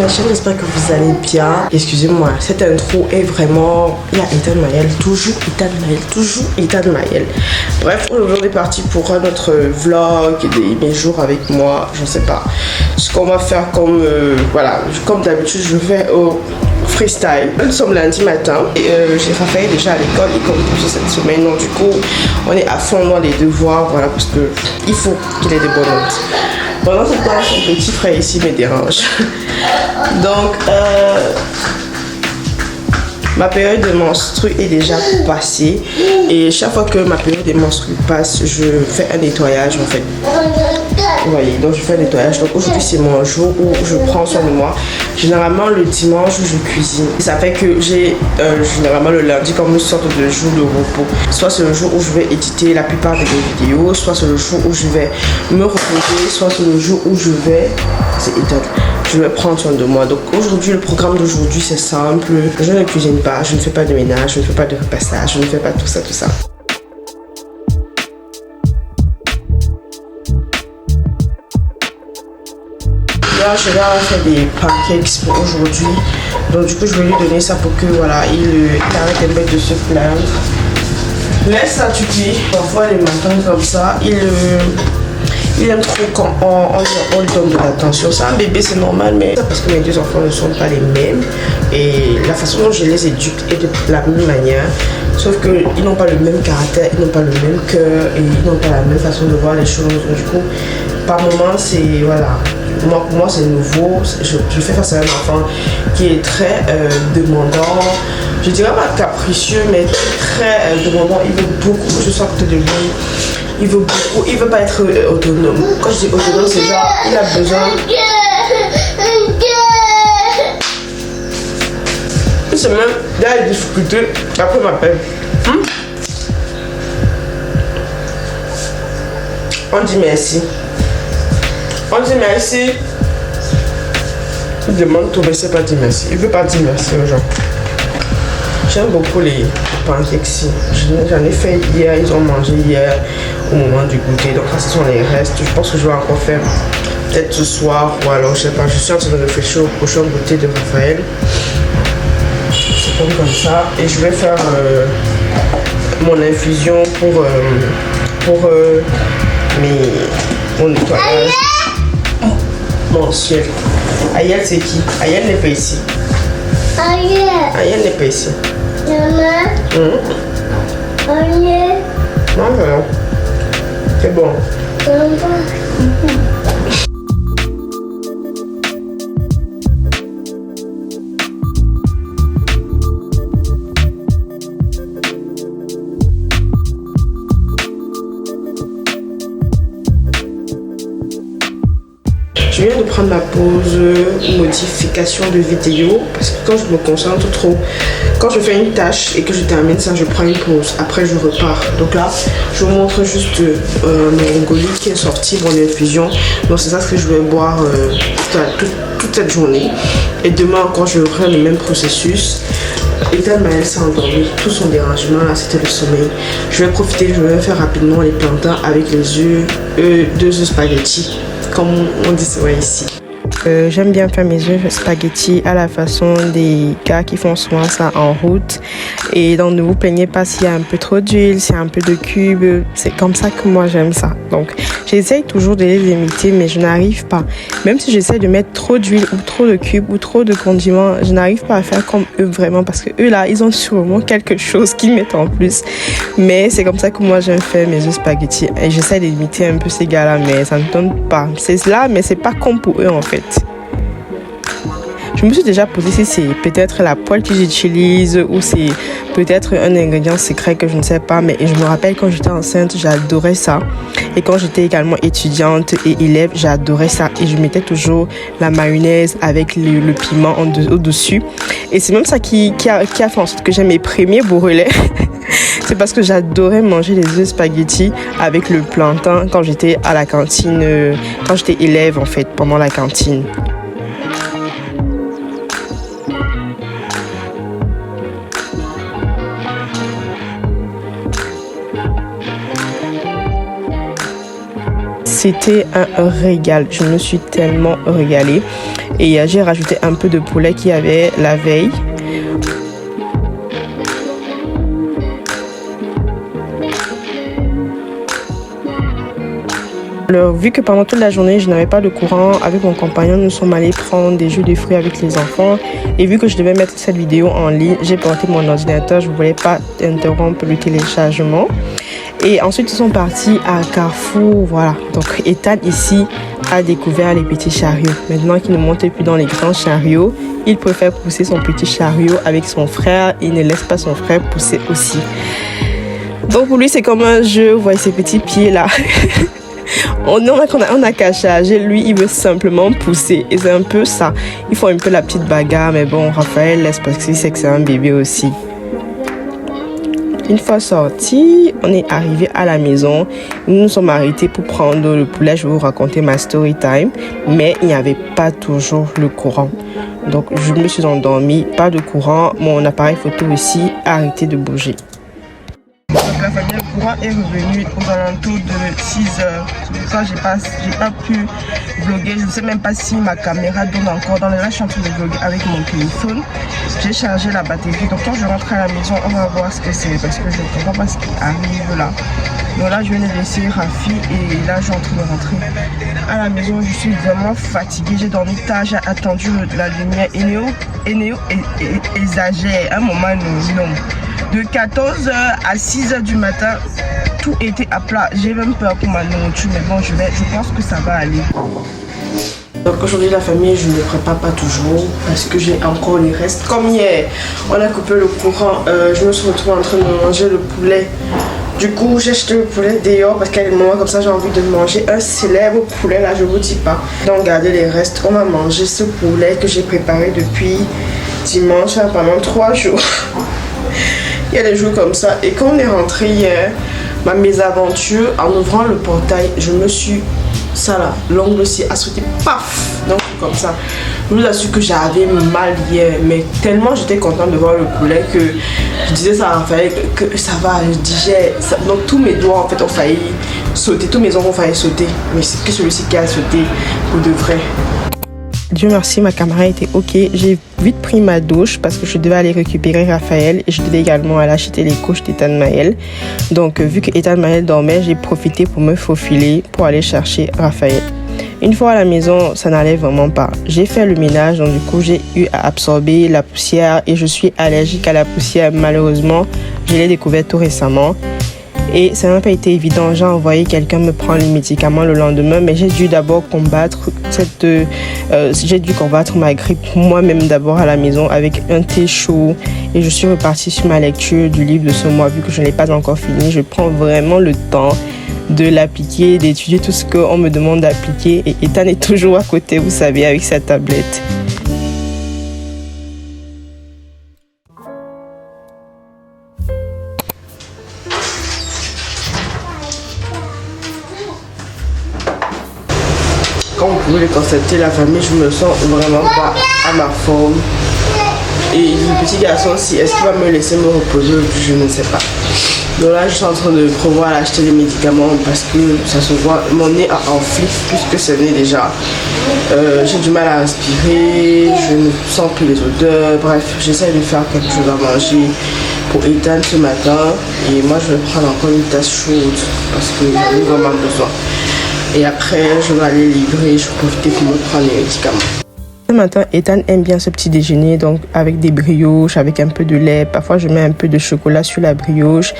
ma chaîne, j'espère que vous allez bien. Excusez-moi, cette intro est vraiment... Il y a Ethan Mayel, toujours Ethan Mayel, toujours Ethan Mayel. Bref, aujourd'hui on est parti pour un autre vlog, mes jours avec moi, je sais pas. Ce qu'on va faire comme... voilà, comme d'habitude, je vais au freestyle. Nous sommes lundi matin et j'ai Raphaël déjà à l'école et comme pour cette semaine, donc du coup, on est à fond dans les devoirs, voilà, parce que il faut qu'il ait des bonnes notes. Pendant ce temps, son petit frère ici me dérange. Donc, ma période de menstru est déjà passée. Et chaque fois que ma période de menstru passe, je fais un nettoyage en fait. Vous voyez, donc je fais un nettoyage. Donc aujourd'hui, c'est mon jour où je prends soin de moi. Généralement, le dimanche, je cuisine. Et ça fait que j'ai généralement le lundi comme une sorte de jour de repos. Soit c'est le jour où je vais éditer la plupart de mes vidéos, soit c'est le jour où je vais me reposer, soit c'est le jour où je vais... C'est étonnant. Je vais prendre soin de moi. Donc aujourd'hui, le programme d'aujourd'hui, c'est simple. Je ne cuisine pas, je ne fais pas de ménage, je ne fais pas de repassage, je ne fais pas tout ça, tout ça. Là, je vais faire des pancakes pour aujourd'hui. Donc du coup, je vais lui donner ça pour que voilà, il arrête un peu de se plaindre. Laisse ça, tu dis. Parfois, les matins comme ça, il aime trop quand on lui donne de l'attention. C'est un bébé, c'est normal, mais parce que mes deux enfants ne sont pas les mêmes. Et la façon dont je les éduque est de la même manière. Sauf qu'ils n'ont pas le même caractère, ils n'ont pas le même cœur et ils n'ont pas la même façon de voir les choses. Donc, du coup, par moment, c'est... Voilà. Pour moi, c'est nouveau. Je fais face à un enfant qui est très demandant. Je dirais pas capricieux, mais très demandant. Il veut beaucoup que je sois à côté de lui. Il veut beaucoup, il veut pas être autonome. Quand je dis autonome, c'est genre, il a besoin. Une semaine, il y a des difficultés, après il m'appelle. On dit merci. On dit merci. Il demande tout, mais c'est pas dire merci. Il veut pas dire merci aux gens. J'aime beaucoup les pancakes. J'en ai fait hier, ils ont mangé hier au moment du goûter. Donc ça, ce sont les restes. Je pense que je vais encore faire peut-être ce soir ou alors je sais pas. Je suis en train de réfléchir au prochain goûter de Raphaël. C'est comme ça. Et je vais faire mon infusion pour mon nettoyage mensuel. Ayel, c'est qui? Ayel n'est pas ici. Ayel n'est pas ici. Maman. Non, voilà. C'est bon. Je viens de prendre ma pause modification de vidéo parce que quand je me concentre trop, quand je fais une tâche et que je termine ça, je prends une pause. Après, je repars. Donc là, je vous montre juste mon Ngoli qui est sorti, mon infusion. Donc c'est ça ce que je vais boire toute cette journée. Et demain encore, je reprends le même processus. Ethan Mayel s'est endormi, tout son dérangement là c'était le sommeil. Je vais profiter, je vais faire rapidement les plantains avec les œufs, 2 œufs spaghetti, comme on dit souvent ici. J'aime bien faire mes œufs spaghetti à la façon des gars qui font souvent ça en route. Et donc ne vous plaignez pas s'il y a un peu trop d'huile, s'il y a un peu de cube. C'est comme ça que moi j'aime ça. Donc j'essaye toujours de les imiter mais je n'arrive pas. Même si j'essaie de mettre trop d'huile ou trop de cubes ou trop de condiments, je n'arrive pas à faire comme eux vraiment. Parce que eux là, ils ont sûrement quelque chose qu'ils mettent en plus. Mais c'est comme ça que moi j'aime faire mes œufs spaghetti. Et j'essaie d'imiter un peu ces gars là mais ça ne donne pas. C'est là mais c'est pas comme pour eux en fait. Je me suis déjà posé si c'est peut-être la poêle que j'utilise ou c'est peut-être un ingrédient secret que je ne sais pas. Mais je me rappelle quand j'étais enceinte, j'adorais ça. Et quand j'étais également étudiante et élève, j'adorais ça. Et je mettais toujours la mayonnaise avec le piment au-dessus. Et c'est même ça qui a fait en sorte que j'ai mes premiers bourrelets. C'est parce que j'adorais manger les œufs spaghetti avec le plantain quand j'étais à la cantine, quand j'étais élève en fait, pendant la cantine. C'était un régal. Je me suis tellement régalée. Et j'ai rajouté un peu de poulet qu'il y avait la veille. Alors, vu que pendant toute la journée, je n'avais pas de courant, avec mon compagnon, nous sommes allés prendre des jus de fruits avec les enfants. Et vu que je devais mettre cette vidéo en ligne, j'ai porté mon ordinateur. Je ne voulais pas interrompre le téléchargement. Et ensuite, ils sont partis à Carrefour. Voilà. Donc, Ethan ici a découvert les petits chariots. Maintenant qu'il ne monte plus dans les grands chariots, il préfère pousser son petit chariot avec son frère. Il ne laisse pas son frère pousser aussi. Donc, pour lui, c'est comme un jeu. Vous voyez ces petits pieds là. On a qu'à charger, lui il veut simplement pousser et c'est un peu ça. Il faut un peu la petite bagarre, mais bon, Raphaël laisse parce qu'il sait que c'est un bébé aussi. Une fois sorti, on est arrivé à la maison. Nous nous sommes arrêtés pour prendre le poulet. Je vais vous raconter ma story time, mais il n'y avait pas toujours le courant. Donc je me suis endormie, pas de courant. Mon appareil photo aussi a arrêté de bouger. Donc la famille, le courant est revenu aux alentours de 6 heures. C'est pour ça que j'ai pas pu vlogger. Je ne sais même pas si ma caméra donne encore. Dans le là, je suis en train de vlogger avec mon téléphone. J'ai chargé la batterie. Donc quand je rentre à la maison, on va voir ce que c'est. Parce que je ne comprends pas ce qui arrive là. Donc là, je viens de laisser Rafi et là, je suis en train de rentrer à la maison. Je suis vraiment fatiguée. J'ai dormi tard, j'ai attendu la lumière. Enéo exagère. À un moment, non. De 14h à 6h du matin, tout était à plat. J'ai même peur pour ma nourriture, mais bon, je pense que ça va aller. Donc aujourd'hui, la famille, je ne prépare pas toujours parce que j'ai encore les restes. Comme hier, on a coupé le courant, je me suis retrouvée en train de manger le poulet. Du coup, j'ai acheté le poulet dehors parce qu'à un moment comme ça, j'ai envie de manger un célèbre poulet, là, je vous dis pas. Donc, regardez les restes. On va manger ce poulet que j'ai préparé depuis dimanche pendant 3 jours. Il y a des jours comme ça. Et quand on est rentré hier, ma mésaventure, en ouvrant le portail, je me suis, ça là, l'ongle aussi a sauté, paf, donc comme ça. Je vous assure que j'avais mal hier, mais tellement j'étais contente de voir le poulet que je disais ça à Raphaël que ça va, je digère. Donc tous mes doigts en fait ont failli sauter, tous mes ongles ont failli sauter, mais c'est que celui-ci qui a sauté pour de vrai. Dieu merci, ma caméra était ok. J'ai vite pris ma douche parce que je devais aller récupérer Raphaël et je devais également aller acheter les couches d'Ethan Maël. Donc, vu que Ethan Maël dormait, j'ai profité pour me faufiler pour aller chercher Raphaël. Une fois à la maison, ça n'allait vraiment pas. J'ai fait le ménage, donc du coup, j'ai eu à absorber la poussière et je suis allergique à la poussière. Malheureusement, je l'ai découvert tout récemment. Et ça n'a pas été évident. J'ai envoyé quelqu'un me prendre les médicaments le lendemain, mais j'ai dû d'abord combattre ma grippe moi-même d'abord à la maison avec un thé chaud. Et je suis repartie sur ma lecture du livre de ce mois, vu que je ne l'ai pas encore fini. Je prends vraiment le temps de l'appliquer, d'étudier tout ce qu'on me demande d'appliquer. Et Ethan est toujours à côté, vous savez, avec sa tablette. Comme vous pouvez le constater, la famille, je me sens vraiment pas à ma forme. Et le petit garçon aussi, est-ce qu'il va me laisser me reposer? Je ne sais pas. Donc là, je suis en train de prévoir acheter des médicaments parce que ça se voit, mon nez a enflé puisque c'est né déjà. J'ai du mal à respirer, je ne sens plus les odeurs. Bref, j'essaie de faire quelque chose à manger pour Ethan ce matin. Et moi, je vais prendre encore une tasse chaude parce que j'en ai vraiment besoin. Et après, je vais aller livrer, je vais profiter pour me prendre les médicaments. Ce matin, Ethan aime bien ce petit déjeuner, donc avec des brioches, avec un peu de lait. Parfois, je mets un peu de chocolat sur la brioche.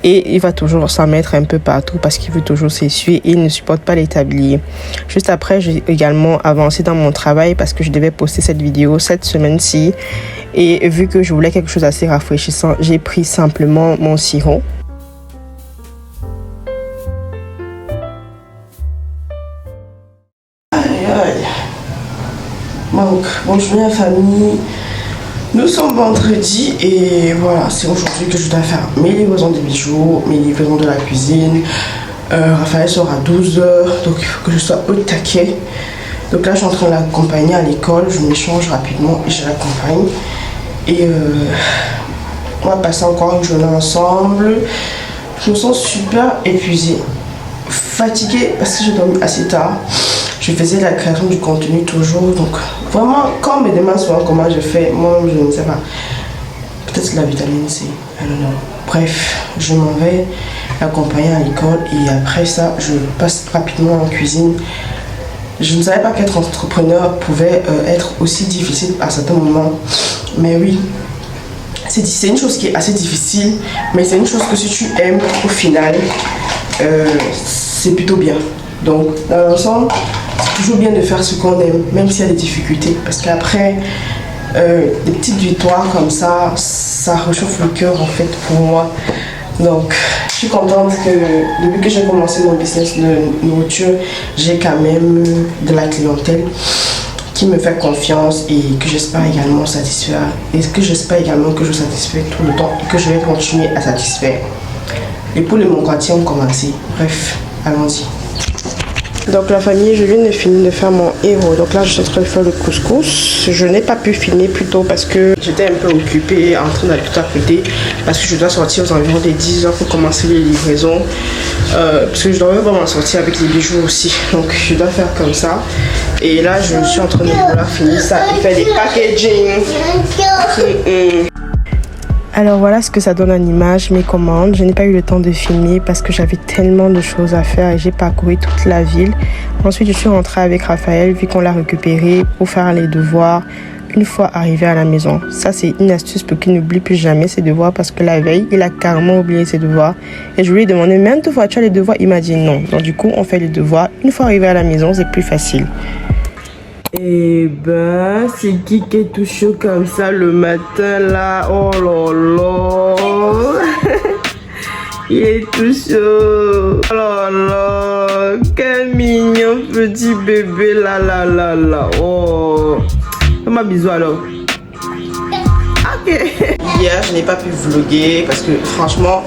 Et il va toujours s'en mettre un peu partout parce qu'il veut toujours s'essuyer et il ne supporte pas les tabliers. Juste après, j'ai également avancé dans mon travail parce que je devais poster cette vidéo cette semaine-ci. Et vu que je voulais quelque chose d'assez rafraîchissant, j'ai pris simplement mon sirop. Donc, bonjour la famille, nous sommes vendredi et voilà, c'est aujourd'hui que je dois faire mes livraisons des bijoux, mes livraisons de la cuisine. Raphaël sort à 12h, donc il faut que je sois au taquet. Donc là, je suis en train de l'accompagner à l'école, je m'échange rapidement et je l'accompagne. Et on va passer encore une journée ensemble. Je me sens super épuisée, fatiguée parce que j'ai dormi assez tard. Je je faisais de la création du contenu toujours. Donc vraiment, quand on me demande souvent comment je fais, moi je ne sais pas. Peut-être la vitamine C, I don't know. Bref, je m'en vais l'accompagner à l'école et après ça, je passe rapidement en cuisine. Je ne savais pas qu'être entrepreneur pouvait être aussi difficile à certains moments. Mais oui, c'est une chose qui est assez difficile, mais c'est une chose que si tu aimes, au final, c'est plutôt bien. Donc, dans l'ensemble, c'est toujours bien de faire ce qu'on aime, même s'il y a des difficultés. Parce qu'après, des petites victoires comme ça réchauffe le cœur en fait pour moi. Donc je suis contente que depuis que j'ai commencé mon business de nourriture, j'ai quand même de la clientèle qui me fait confiance et que j'espère également satisfaire. Et que j'espère également que je satisfais tout le temps et que je vais continuer à satisfaire. Les poules et mon quartier ont commencé. Bref, allons-y. Donc la famille, je viens de finir de faire mon héros. Donc là, je suis en train de faire le couscous. Je n'ai pas pu filmer plus tôt parce que j'étais un peu occupée en train d'aller tout à côté. Parce que je dois sortir aux environs des 10 h pour commencer les livraisons. Parce que je dois vraiment sortir avec les bijoux aussi. Donc je dois faire comme ça. Et là, je suis en train de vouloir finir ça et faire des packaging. Alors voilà ce que ça donne en image, mes commandes. Je n'ai pas eu le temps de filmer parce que j'avais tellement de choses à faire et j'ai parcouru toute la ville. Ensuite, je suis rentrée avec Raphaël vu qu'on l'a récupéré pour faire les devoirs une fois arrivé à la maison. Ça, c'est une astuce pour qu'il n'oublie plus jamais ses devoirs parce que la veille, il a carrément oublié ses devoirs. Et je lui ai demandé, même deux fois, tu as les devoirs? Il m'a dit non. Donc du coup, on fait les devoirs. Une fois arrivé à la maison, c'est plus facile. Eh ben, c'est qui est tout chaud comme ça le matin là? Oh là là. Il est tout chaud. Oh là là. Quel mignon petit bébé là là là là. Oh. Fais-moi bisous alors. Ok. Hier, je n'ai pas pu vlogger parce que franchement,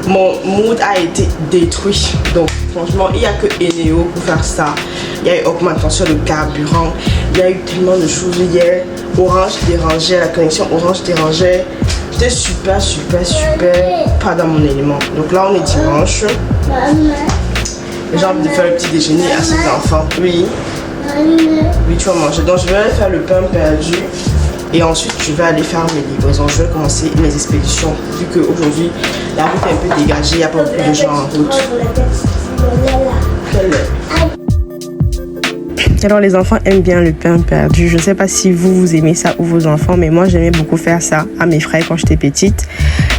mon mood a été détruit. Donc franchement, il n'y a que Eneo pour faire ça. Il y a eu augmentation de carburant. Il y a eu tellement de choses hier. Orange dérangeait, la connexion Orange dérangeait. J'étais super pas dans mon élément. Donc là, on est dimanche. J'ai envie de faire le petit déjeuner à ces enfants. Oui. Oui, tu vas manger. Donc je vais aller faire le pain perdu. Et ensuite, je vais aller faire mes livraisons. Je vais commencer mes expéditions. Vu qu'aujourd'hui, la route est un peu dégagée. Il n'y a pas beaucoup de gens en route. Alors les enfants aiment bien le pain perdu. Je ne sais pas si vous aimez ça ou vos enfants, mais moi j'aimais beaucoup faire ça à mes frères quand j'étais petite.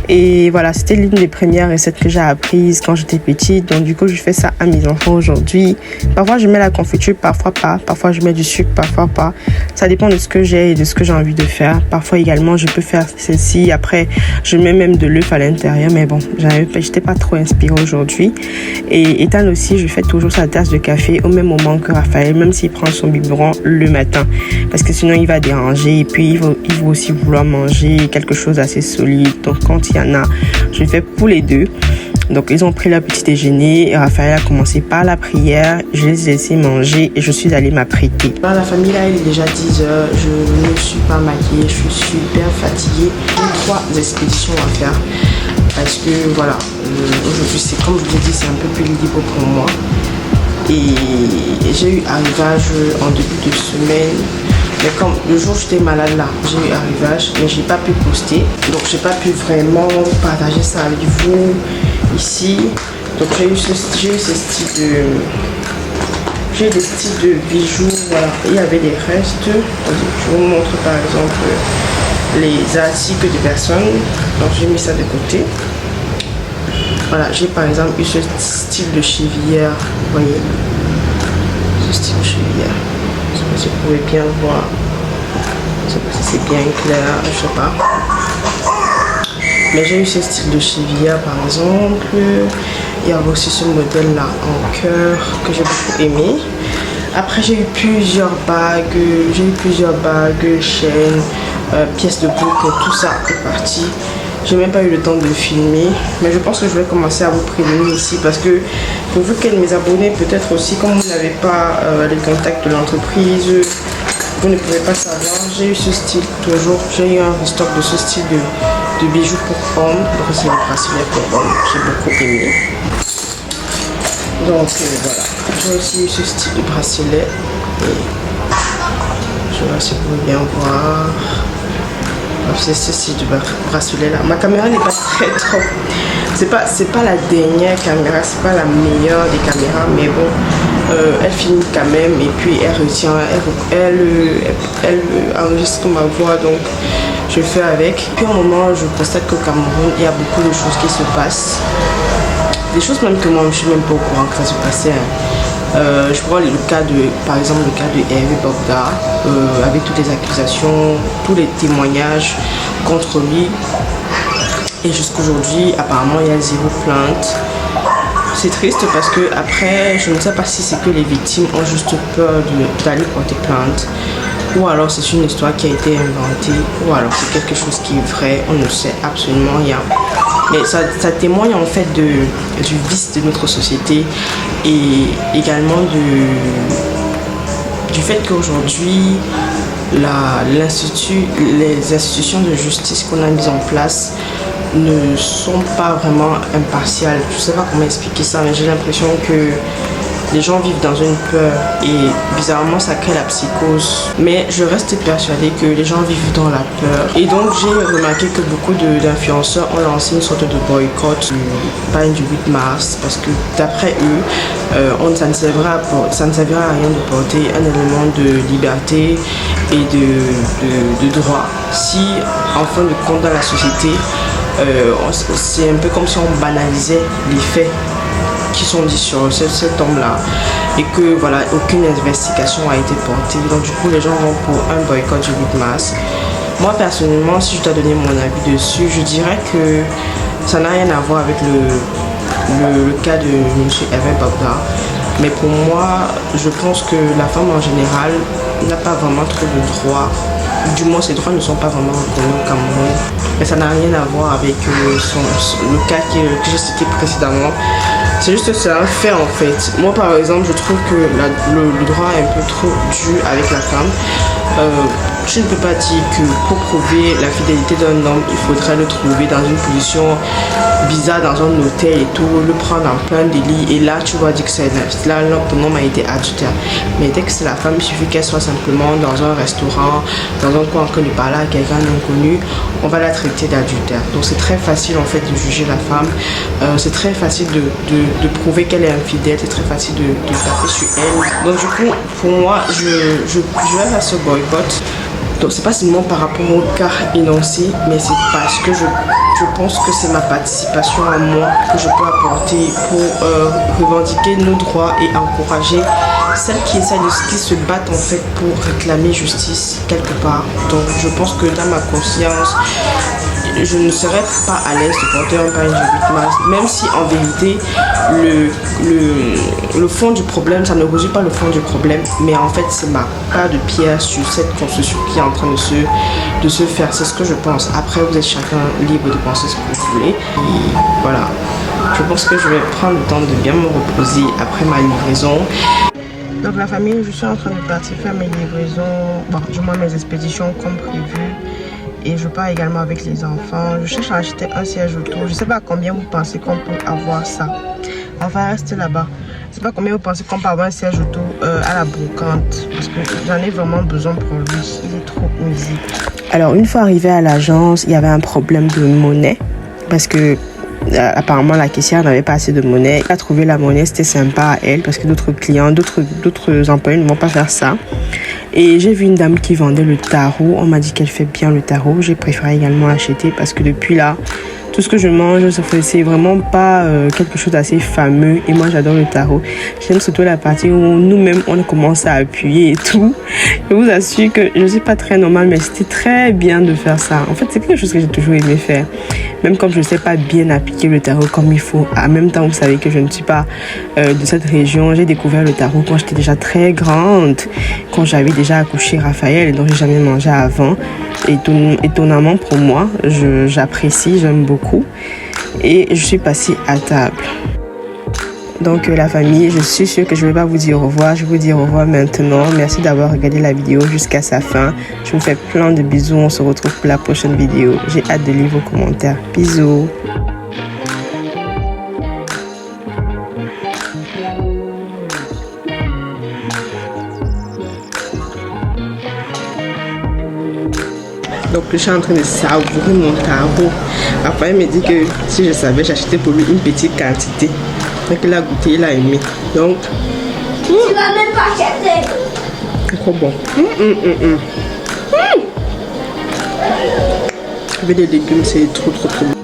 Et voilà, c'était l'une des premières recettes que j'ai apprises quand j'étais petite. Donc du coup, je fais ça à mes enfants aujourd'hui. Parfois, je mets la confiture, parfois pas. Parfois, je mets du sucre, parfois pas. Ça dépend de ce que j'ai et de ce que j'ai envie de faire. Parfois également, je peux faire celle-ci. Après, je mets même de l'œuf à l'intérieur. Mais bon, j'étais pas trop inspirée aujourd'hui. Et Ethan aussi, je fais toujours sa tasse de café au même moment que Raphaël, même s'il prend son biberon le matin. Parce que sinon, il va déranger. Et puis, il va aussi vouloir manger quelque chose d'assez solide. Donc, quand il y en a, je le fais pour les deux. Donc ils ont pris leur petit déjeuner et Raphaël a commencé par la prière. Je les ai laissés manger et je suis allée m'apprêter. La famille là, il est déjà 10 h. Je ne suis pas maquillée, je suis super fatiguée. J'ai 3 expéditions à faire parce que voilà, aujourd'hui c'est comme je vous ai dit, c'est un peu plus libre pour moi. Et j'ai eu arrivage en début de semaine. Mais comme le jour où j'étais malade là, j'ai eu arrivage, mais j'ai pas pu poster. Donc j'ai pas pu vraiment partager ça avec vous ici. Donc j'ai eu des styles de bijoux. Voilà. Il y avait des restes. Je vous montre par exemple les articles de personnes. Donc j'ai mis ça de côté. Voilà, j'ai par exemple eu ce style de chevillère. Vous voyez, ce style de chevillère. Je sais pas si vous pouvez bien voir. Je sais pas si c'est bien clair, je sais pas. Mais j'ai eu ce style de chevillère par exemple. Il y a aussi ce modèle là en cœur que j'ai beaucoup aimé. Après j'ai eu plusieurs bagues, chaînes, pièces de boucle, tout ça est parti. J'ai même pas eu le temps de filmer, mais je pense que je vais commencer à vous prévenir ici parce que pour vous qu'elle mes abonnés, peut-être aussi comme vous n'avez pas les contacts de l'entreprise, vous ne pouvez pas savoir. J'ai eu ce style toujours, j'ai eu un restock de ce style de bijoux pour hommes, donc c'est le bracelet pour hommes, j'ai beaucoup aimé. Donc voilà, j'ai aussi ce style de bracelet. Et je sais pas si vous pouvez bien voir. C'est ce style de bracelet là. Ma caméra n'est pas très trop. C'est pas la dernière caméra, c'est pas la meilleure des caméras, mais bon, elle filme quand même et puis elle retient, elle enregistre ma voix, donc je fais avec. Puis à un moment, je constate qu'au Cameroun, il y a beaucoup de choses qui se passent. Des choses même que moi, je ne suis même pas au courant que ça se passait. Je prends le cas de, par exemple, le cas de Hervé Bogda, avec toutes les accusations, tous les témoignages contre lui. Et jusqu'aujourd'hui, apparemment, il y a 0 plainte. C'est triste parce que après, je ne sais pas si c'est que les victimes ont juste peur d'aller porter plainte, ou alors c'est une histoire qui a été inventée, ou alors c'est quelque chose qui est vrai, on ne sait absolument rien. Mais ça témoigne en fait du vice de notre société et également du fait qu'aujourd'hui, les institutions de justice qu'on a mises en place ne sont pas vraiment impartiales. Je ne sais pas comment expliquer ça, mais j'ai l'impression que les gens vivent dans une peur et bizarrement ça crée la psychose. Mais je reste persuadée que les gens vivent dans la peur. Et donc j'ai remarqué que beaucoup d'influenceurs ont lancé une sorte de boycott du campagne du 8 mars parce que d'après eux, ça ne servira à rien de porter un élément de liberté et de droit si en fin de compte dans la société, c'est un peu comme si on banalisait les faits qui sont dits sur cet homme-là et que voilà, aucune investigation a été portée. Donc du coup, les gens vont pour un boycott du 8 mars. Moi, personnellement, si je dois donner mon avis dessus, je dirais que ça n'a rien à voir avec le cas de M. Hervé Bogda. Mais pour moi, je pense que la femme en général n'a pas vraiment trop de droits. Du moins, ses droits ne sont pas vraiment reconnus au Cameroun. Mais ça n'a rien à voir avec le cas que j'ai cité précédemment. C'est juste que c'est un fait en fait. Moi par exemple, je trouve que le droit est un peu trop dur avec la femme. Je ne peux pas dire que pour prouver la fidélité d'un homme, il faudrait le trouver dans une position bizarre dans un hôtel et tout, le prendre en plein délit et là tu vas dire que ton homme a été adultère. Mais dès que c'est la femme, il suffit qu'elle soit simplement dans un restaurant, dans un coin en train de parler à quelqu'un d'inconnu, on va la traiter d'adultère. Donc c'est très facile en fait de juger la femme, c'est très facile de prouver qu'elle est infidèle, c'est très facile de taper sur elle. Donc du coup, pour moi, je vais faire ce boycott. Donc c'est pas seulement par rapport au cas énoncé, mais c'est parce que je pense que c'est ma participation à moi que je peux apporter pour revendiquer nos droits et encourager celles qui se battent en fait pour réclamer justice quelque part. Donc je pense que dans ma conscience, je ne serais pas à l'aise de porter un pagne du 8 mars, même si en vérité le fond du problème, ça ne résout pas le fond du problème, mais en fait c'est ma part de pierre sur cette construction qui est en train de se faire. C'est ce que je pense. Après, vous êtes chacun libre de penser ce que vous voulez. Et voilà, je pense que je vais prendre le temps de bien me reposer après ma livraison. Donc la famille, je suis en train de partir faire mes livraisons, bon, du moins mes expéditions comme prévu. Et je pars également avec les enfants. Je cherche à acheter un siège auto. Je ne sais pas à combien vous pensez qu'on peut avoir ça. On va rester là-bas. Je ne sais pas combien vous pensez qu'on peut avoir un siège auto à la brocante. Parce que j'en ai vraiment besoin pour lui. Il est trop osé. Alors une fois arrivé à l'agence, il y avait un problème de monnaie. Parce que apparemment la caissière n'avait pas assez de monnaie. Elle a trouvé la monnaie, c'était sympa à elle. Parce que d'autres clients, d'autres employés ne vont pas faire ça. Et j'ai vu une dame qui vendait le tarot. On m'a dit qu'elle fait bien le tarot. J'ai préféré également acheter parce que depuis là, tout ce que je mange, c'est vraiment pas quelque chose d'assez fameux. Et moi, j'adore le tarot. J'aime surtout la partie où nous-mêmes, on commence à appuyer et tout. Je vous assure que je ne suis pas très normale, mais c'était très bien de faire ça. En fait, c'est quelque chose que j'ai toujours aimé faire. Même comme je ne sais pas bien appliquer le tarot comme il faut. En même temps, vous savez que je ne suis pas de cette région. J'ai découvert le tarot quand j'étais déjà très grande. Quand j'avais déjà accouché Raphaël, et donc j'ai jamais mangé avant. Et étonnamment pour moi, j'apprécie, j'aime beaucoup. Et je suis passée à table. Donc la famille, je suis sûre que je ne vais pas vous dire au revoir. Je vais vous dire au revoir maintenant. Merci d'avoir regardé la vidéo jusqu'à sa fin. Je vous fais plein de bisous. On se retrouve pour la prochaine vidéo. J'ai hâte de lire vos commentaires. Bisous. Donc je suis en train de savourer mon taro. Après il me dit que si je savais, j'achetais pour lui une petite quantité. Donc il a goûté, il a aimé. Donc Tu vas même pas acheter. c'est trop bon. Avec des légumes, c'est trop bon.